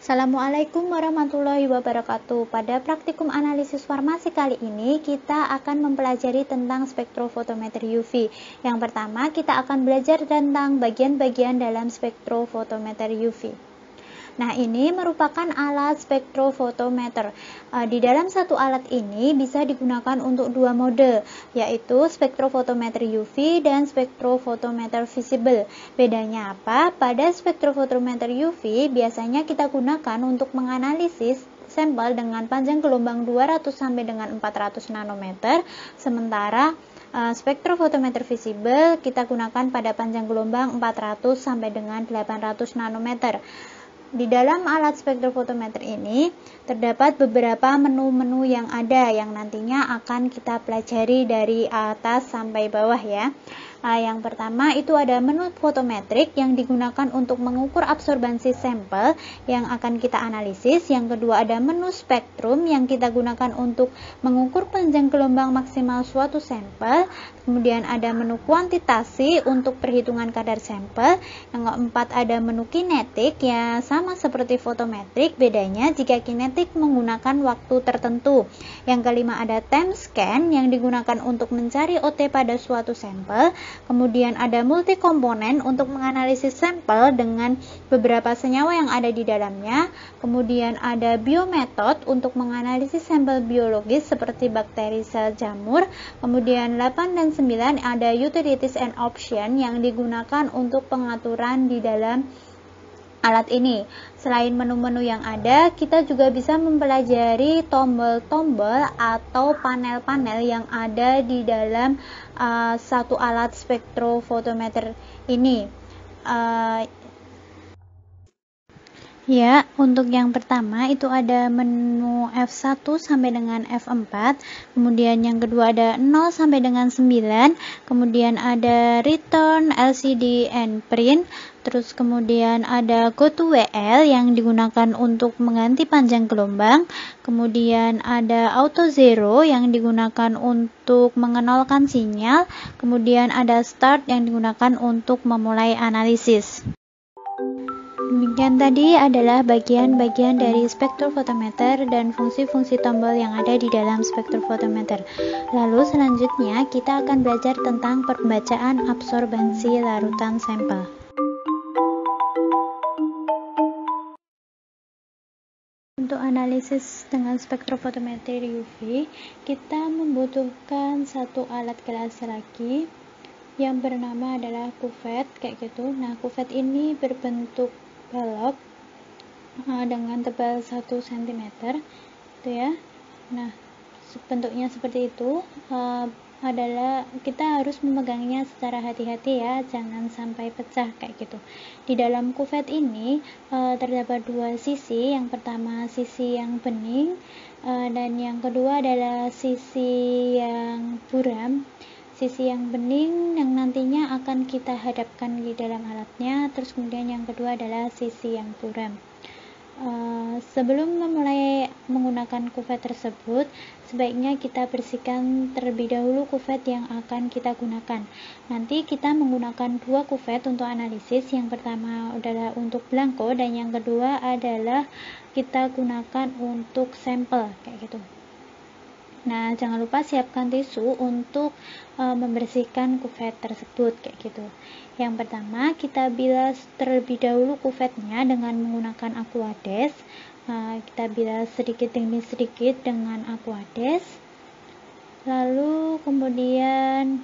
Assalamualaikum warahmatullahi wabarakatuh. Pada praktikum analisis farmasi kali ini, kita akan mempelajari tentang spektrofotometer UV. Yang pertama, kita akan belajar tentang bagian-bagian dalam spektrofotometer UV. Nah, ini merupakan alat spektrofotometer. Di dalam satu alat ini bisa digunakan untuk dua mode, yaitu spektrofotometer UV dan spektrofotometer visible. Bedanya apa? Pada spektrofotometer UV biasanya kita gunakan untuk menganalisis sampel dengan panjang gelombang 200 sampai dengan 400 nanometer, sementara spektrofotometer visible kita gunakan pada panjang gelombang 400 sampai dengan 800 nanometer. Di dalam alat spektrofotometer ini terdapat beberapa menu-menu yang ada yang nantinya akan kita pelajari dari atas sampai bawah ya. Yang pertama itu ada menu fotometrik yang digunakan untuk mengukur absorbansi sampel yang akan kita analisis. Yang kedua ada menu spektrum yang kita gunakan untuk mengukur panjang gelombang maksimal suatu sampel. Kemudian ada menu kuantitasi untuk perhitungan kadar sampel. Yang keempat ada menu kinetik ya, sama seperti fotometrik, bedanya jika kinetik menggunakan waktu tertentu. Yang kelima ada time scan yang digunakan untuk mencari OT pada suatu sampel. Kemudian ada multi komponen untuk menganalisis sampel dengan beberapa senyawa yang ada di dalamnya. Kemudian ada biometode untuk menganalisis sampel biologis seperti bakteri, sel, jamur. Kemudian 8 dan 9 ada utilities and option yang digunakan untuk pengaturan di dalam alat ini. Selain menu-menu yang ada, kita juga bisa mempelajari tombol-tombol atau panel-panel yang ada di dalam satu alat spektrofotometer ini. Ya, untuk yang pertama itu ada menu F1 sampai dengan F4, kemudian yang kedua ada 0 sampai dengan 9, kemudian ada return, LCD, and print, terus kemudian ada go to WL yang digunakan untuk mengganti panjang gelombang, kemudian ada auto zero yang digunakan untuk mengenolkan sinyal, kemudian ada start yang digunakan untuk memulai analisis. Demikian tadi adalah bagian-bagian dari spektrofotometer dan fungsi-fungsi tombol yang ada di dalam spektrofotometer. Lalu selanjutnya kita akan belajar tentang pembacaan absorbansi larutan sampel. Untuk analisis dengan spektrofotometer UV, kita membutuhkan satu alat kelas lagi yang bernama adalah kuvet kayak gitu. Nah, kuvet ini berbentuk balok dengan tebal 1 cm itu ya. Nah, bentuknya seperti itu. Adalah kita harus memegangnya secara hati-hati ya, jangan sampai pecah kayak gitu. Di dalam kuvet ini terdapat dua sisi. Yang pertama sisi yang bening dan yang kedua adalah sisi yang buram. Sisi yang bening yang nantinya akan kita hadapkan di dalam alatnya, terus kemudian yang kedua adalah sisi yang buram. Sebelum memulai menggunakan kuvet tersebut, sebaiknya kita bersihkan terlebih dahulu kuvet yang akan kita gunakan. Nanti kita menggunakan dua kuvet untuk analisis. Yang pertama adalah untuk blanko dan yang kedua adalah kita gunakan untuk sampel kayak gitu. Nah, jangan lupa siapkan tisu untuk membersihkan kuvet tersebut kayak gitu. Yang pertama, kita bilas terlebih dahulu kuvetnya dengan menggunakan aquades. Kita bilas sedikit demi sedikit dengan aquades. Lalu kemudian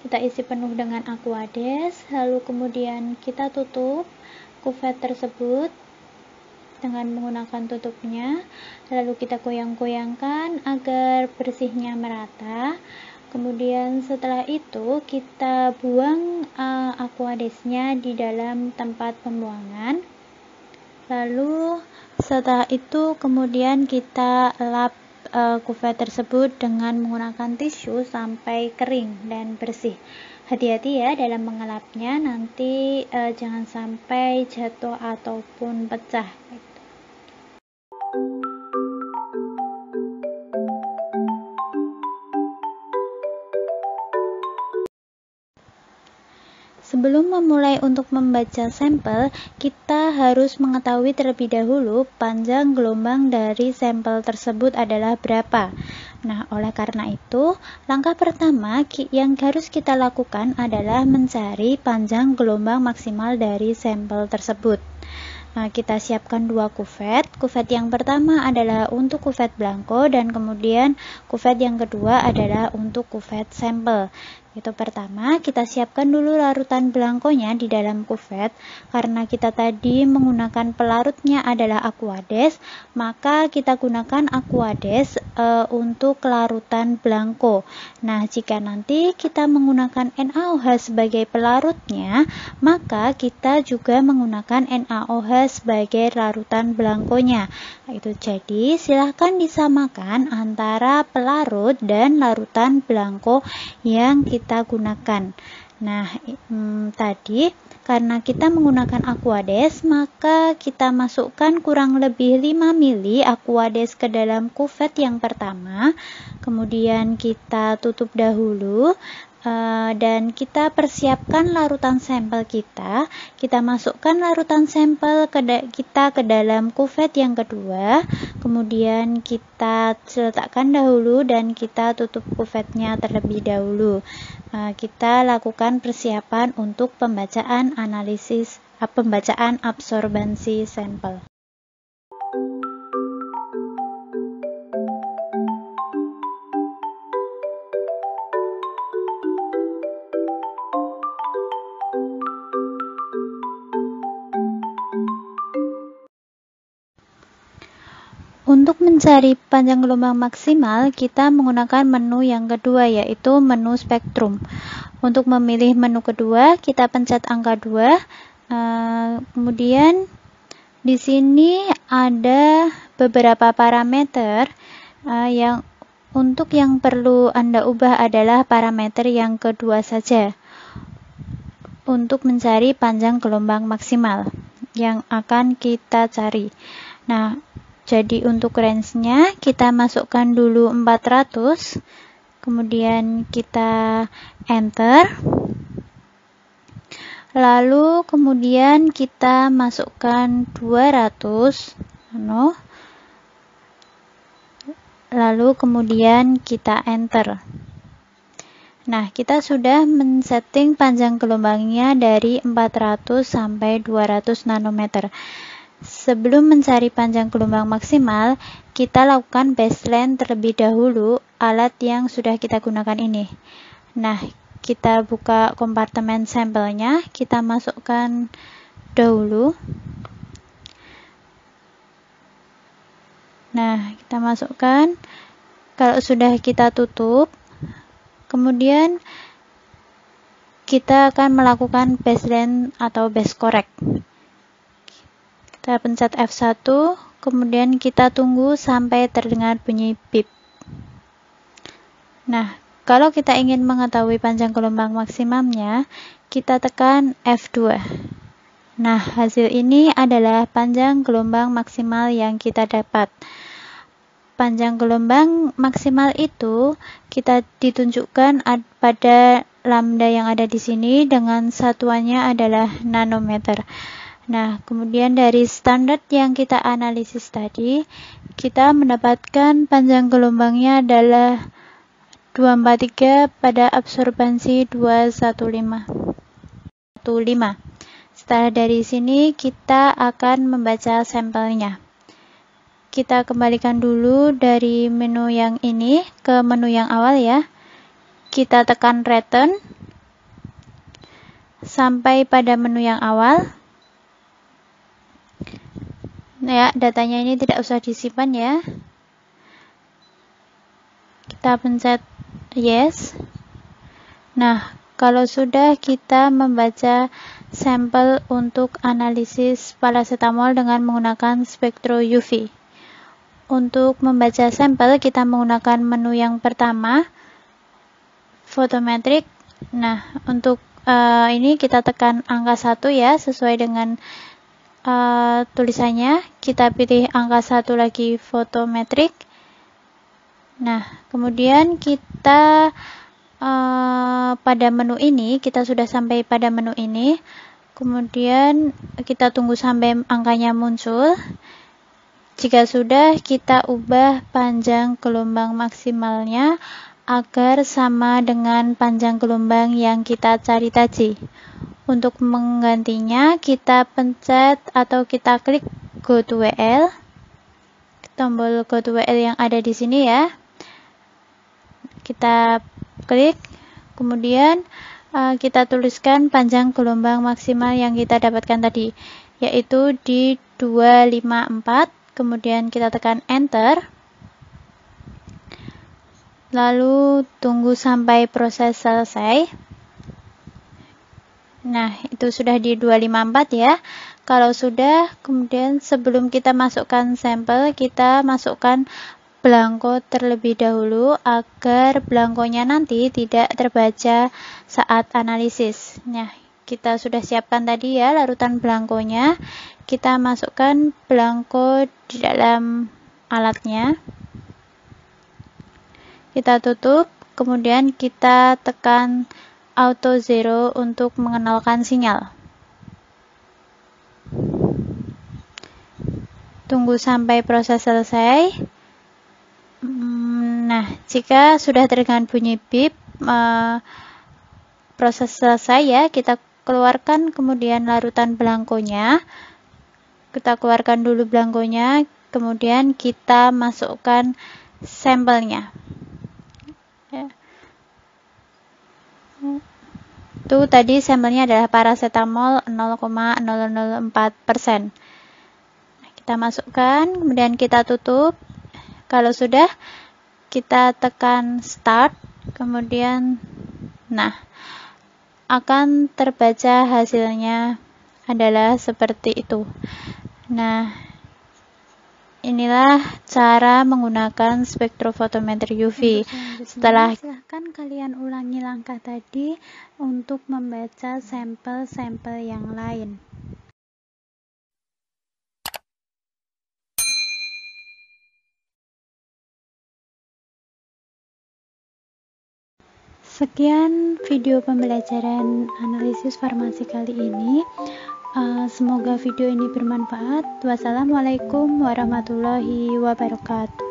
kita isi penuh dengan aquades, lalu kemudian kita tutup kuvet tersebut dengan menggunakan tutupnya, lalu kita goyang-goyangkan agar bersihnya merata. Kemudian setelah itu kita buang aquadesnya di dalam tempat pembuangan. Lalu setelah itu kemudian kita lap kuvet tersebut dengan menggunakan tisu sampai kering dan bersih. Hati-hati ya dalam mengelapnya, nanti jangan sampai jatuh ataupun pecah. Sebelum memulai untuk membaca sampel, kita harus mengetahui terlebih dahulu panjang gelombang dari sampel tersebut adalah berapa. Nah, oleh karena itu, langkah pertama yang harus kita lakukan adalah mencari panjang gelombang maksimal dari sampel tersebut. Nah, kita siapkan dua kuvet. Kuvet yang pertama adalah untuk kuvet blanko dan kemudian kuvet yang kedua adalah untuk kuvet sampel. Itu pertama, kita siapkan dulu larutan blankonya di dalam kuvet. Karena kita tadi menggunakan pelarutnya adalah Aquades, maka kita gunakan Aquades untuk larutan blanko. Nah, jika nanti kita menggunakan NaOH sebagai pelarutnya, maka kita juga menggunakan NaOH sebagai larutan blankonya. Itu jadi silahkan disamakan antara pelarut dan larutan blanko yang kita gunakan. Nah, tadi karena kita menggunakan Aquades, maka kita masukkan kurang lebih 5 ml Aquades ke dalam kuvet yang pertama. Kemudian kita tutup dahulu. Dan kita persiapkan larutan sampel kita. Kita masukkan larutan sampel kita ke dalam kuvet yang kedua. Kemudian kita letakkan dahulu dan kita tutup kuvetnya terlebih dahulu. Kita lakukan persiapan untuk pembacaan absorbansi sampel. Untuk mencari panjang gelombang maksimal, kita menggunakan menu yang kedua, yaitu menu spektrum. Untuk memilih menu kedua, kita pencet angka 2. Kemudian di sini ada beberapa parameter yang perlu Anda ubah adalah parameter yang kedua saja untuk mencari panjang gelombang maksimal yang akan kita cari. Nah, jadi untuk range-nya kita masukkan dulu 400, kemudian kita enter, lalu kemudian kita masukkan 200, lalu kemudian kita enter. Nah, kita sudah men-setting panjang gelombangnya dari 400 sampai 200 nanometer. Sebelum mencari panjang gelombang maksimal, kita lakukan baseline terlebih dahulu alat yang sudah kita gunakan ini. Nah, kita buka kompartemen sampelnya, kita masukkan dahulu. Nah, kita masukkan. Kalau sudah kita tutup, kemudian kita akan melakukan baseline atau base correct. Kita pencet F1, kemudian kita tunggu sampai terdengar bunyi beep. Nah, kalau kita ingin mengetahui panjang gelombang maksimumnya, kita tekan F2. Nah, hasil ini adalah panjang gelombang maksimal yang kita dapat. Panjang gelombang maksimal itu kita ditunjukkan pada lambda yang ada di sini dengan satuannya adalah nanometer. Nah, kemudian dari standar yang kita analisis tadi, kita mendapatkan panjang gelombangnya adalah 243 pada absorbansi 215. Setelah dari sini, kita akan membaca sampelnya. Kita kembalikan dulu dari menu yang ini ke menu yang awal ya. Kita tekan return sampai pada menu yang awal. Ya, datanya ini tidak usah disimpan ya. Kita pencet yes. Nah, kalau sudah kita membaca sampel untuk analisis paracetamol dengan menggunakan spektro UV. Untuk membaca sampel kita menggunakan menu yang pertama, photometric. Nah, untuk ini kita tekan angka 1 ya, sesuai dengan tulisannya. Kita pilih angka 1 lagi, photometric. Nah, kemudian kita pada menu ini, kita sudah sampai pada menu ini, kemudian kita tunggu sampai angkanya muncul. Jika sudah, kita ubah panjang gelombang maksimalnya agar sama dengan panjang gelombang yang kita cari tadi. Untuk menggantinya, kita pencet atau kita klik Go to WL. Tombol Go to WL yang ada di sini ya. Kita klik, kemudian kita tuliskan panjang gelombang maksimal yang kita dapatkan tadi, yaitu di 254. Kemudian kita tekan enter, lalu tunggu sampai proses selesai. Nah, itu sudah di 254 ya. Kalau sudah, kemudian sebelum kita masukkan sampel, kita masukkan blanko terlebih dahulu agar blankonya nanti tidak terbaca saat analisis. Nah, kita sudah siapkan tadi ya larutan blankonya. Kita masukkan blanko di dalam alatnya. Kita tutup, kemudian kita tekan auto zero untuk mengenalkan sinyal. Tunggu sampai proses selesai. Nah, jika sudah terdengar bunyi bip, proses selesai ya, kita keluarkan kemudian larutan blankonya. Kita keluarkan dulu blankonya, kemudian kita masukkan sampelnya. Ya. Itu tadi sampelnya adalah paracetamol 0,004%. Nah, kita masukkan, kemudian kita tutup. Kalau sudah, kita tekan start, kemudian akan terbaca hasilnya adalah seperti itu. Nah, inilah cara menggunakan spektrofotometer UV. Setelah silahkan kalian ulangi langkah tadi untuk membaca sampel-sampel yang lain. Sekian video pembelajaran analisis farmasi kali ini. Semoga video ini bermanfaat. Wassalamualaikum warahmatullahi wabarakatuh.